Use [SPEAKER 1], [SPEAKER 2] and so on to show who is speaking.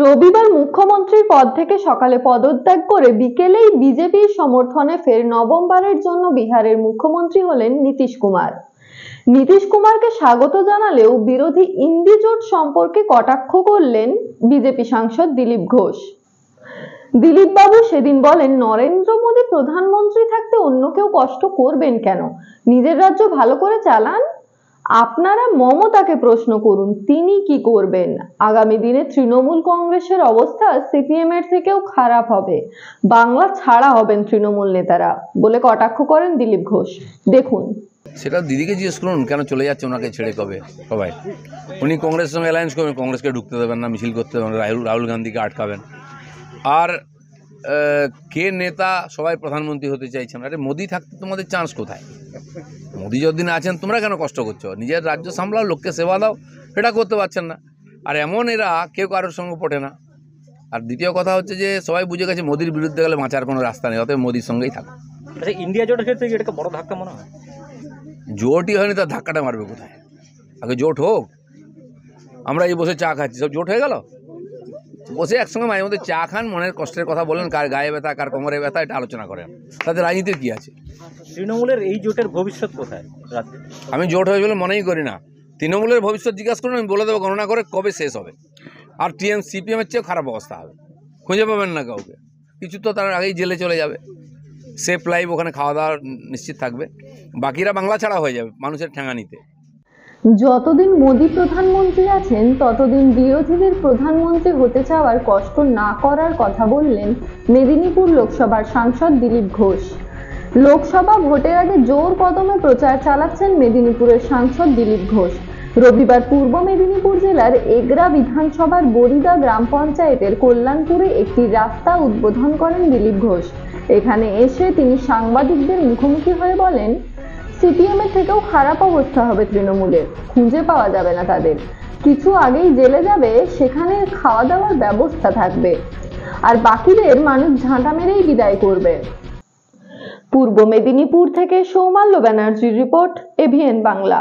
[SPEAKER 1] রবিবার মুখ্যমন্ত্রীর পদ থেকে সকালে পদত্যাগ করে বিকেলেই বিজেপির সমর্থনে ফের নবমবারের জন্য বিহারের মুখ্যমন্ত্রী হলেন নীতিশ কুমার। নীতিশ কুমারকে স্বাগত জানালেও বিরোধী ইন্ডি জোট সম্পর্কে কটাক্ষ করলেন বিজেপি সাংসদ দিলীপ ঘোষ। দিলীপ বাবু সেদিন বলেন, নরেন্দ্র মোদী প্রধানমন্ত্রী থাকতে অন্য কেউ কষ্ট করবেন কেন? নিজের রাজ্য ভালো করে চালান। আপনারা মমতাকে প্রশ্ন করুন, তিনি কি করবেন। আগামী দিনে তৃণমূল কংগ্রেসের অবস্থা সিপিএম এর থেকেও খারাপ হবে। বাংলা ছাড়া হবেন তৃণমূল নেতারা বলে কটাক্ষ করেন দিলীপ ঘোষ। দেখুন।
[SPEAKER 2] সেটা দিদিকে জিজ্ঞেস করুন কেন চলে যাচ্ছে ওনাকে ছেড়ে কবে সবাই। উনি কংগ্রেসের সঙ্গে অ্যালায়েন্স করবেন, কংগ্রেসকে ঢুকতে দেবেন না, মিছিল করতে দেবেন, রাহুল গান্ধীকে আটকাবেন। আর কে নেতা সবাই প্রধানমন্ত্রী হতে চাইছেন? আরে মোদি থাকতে তোমাদের চান্স কোথায়? মোদি যতদিন আছেন তোমরা কেন কষ্ট করছো? নিজের রাজ্য সামলাও, লোককে সেবা দাও, সেটা করতে পারছেন না। আর এমন এরা কেউ কারোর সঙ্গে পটে না। আর দ্বিতীয় কথা হচ্ছে যে সবাই বুঝে গেছে মোদির বিরুদ্ধে গেলে বাঁচার কোনো রাস্তা নেই, অতএব মোদির সঙ্গেই থাকো।
[SPEAKER 3] আচ্ছা, ইন্ডিয়া জোটের ক্ষেত্রে এটাকে বড় ধাক্কা মনে হয়?
[SPEAKER 2] জোটই হয়নি, তার ধাক্কাটা মারবে কোথায়? আগে জোট হোক। আমরা এই বসে চা খাচ্ছি, সব জোট হয়ে গেল? বসে একসঙ্গে মাঝে মধ্যে চা খান, মনের কষ্টের কথা বলেন, কার গায়ে ব্যথা কার কোমরে ব্যথা, এটা আলোচনা করেন। তাতে রাজনীতির কী আছে?
[SPEAKER 3] তৃণমূলের এই জোটের ভবিষ্যৎ কোথায়?
[SPEAKER 2] আমি জোট হবে বলে মনেই করি না। তৃণমূলের ভবিষ্যৎ জিজ্ঞাসা করুন, আমি বলে দেবো গণনা করে কবে শেষ হবে। আর সিপিএমের চেয়েও খারাপ অবস্থা হবে, খুঁজে পাবেন না কাউকে। কিছু তো তার আগেই জেলে চলে যাবে, সেফ লাইফ, ওখানে খাওয়া দাওয়া নিশ্চিত থাকবে। বাকিরা বাংলা ছাড়া হয়ে যাবে মানুষের ঠেঙানিতে।
[SPEAKER 1] যতদিন মোদী প্রধানমন্ত্রী আছেন ততদিন বিরোধীদের প্রধানমন্ত্রী হতে চাওয়ার কষ্ট না করার কথা বললেন মেদিনীপুর লোকসভার সাংসদ দিলীপ ঘোষ। লোকসভা ভোটের আগে জোর কদমে প্রচার চালাচ্ছেন মেদিনীপুরের সাংসদ দিলীপ ঘোষ। রবিবার পূর্ব মেদিনীপুর জেলার এগরা বিধানসভার বরিদা গ্রাম পঞ্চায়েতের কল্যাণপুরে একটি রাস্তা উদ্বোধন করেন দিলীপ ঘোষ। এখানে এসে তিনি সাংবাদিকদের মুখোমুখি হয়ে বলেন, সিপিএম এর থেকেও খারাপ অবস্থা হবে তৃণমূলের, খুঁজে পাওয়া যাবে না তাদের। কিছু আগেই জেলে যাবে, সেখানে খাওয়া দাওয়ার ব্যবস্থা থাকবে, আর বাকিদের মানুষ ঝাঁটা মেরেই বিদায় করবে। পূর্ব মেদিনীপুর থেকে সৌমাল্য ব্যানার্জির রিপোর্ট, এভিএন বাংলা।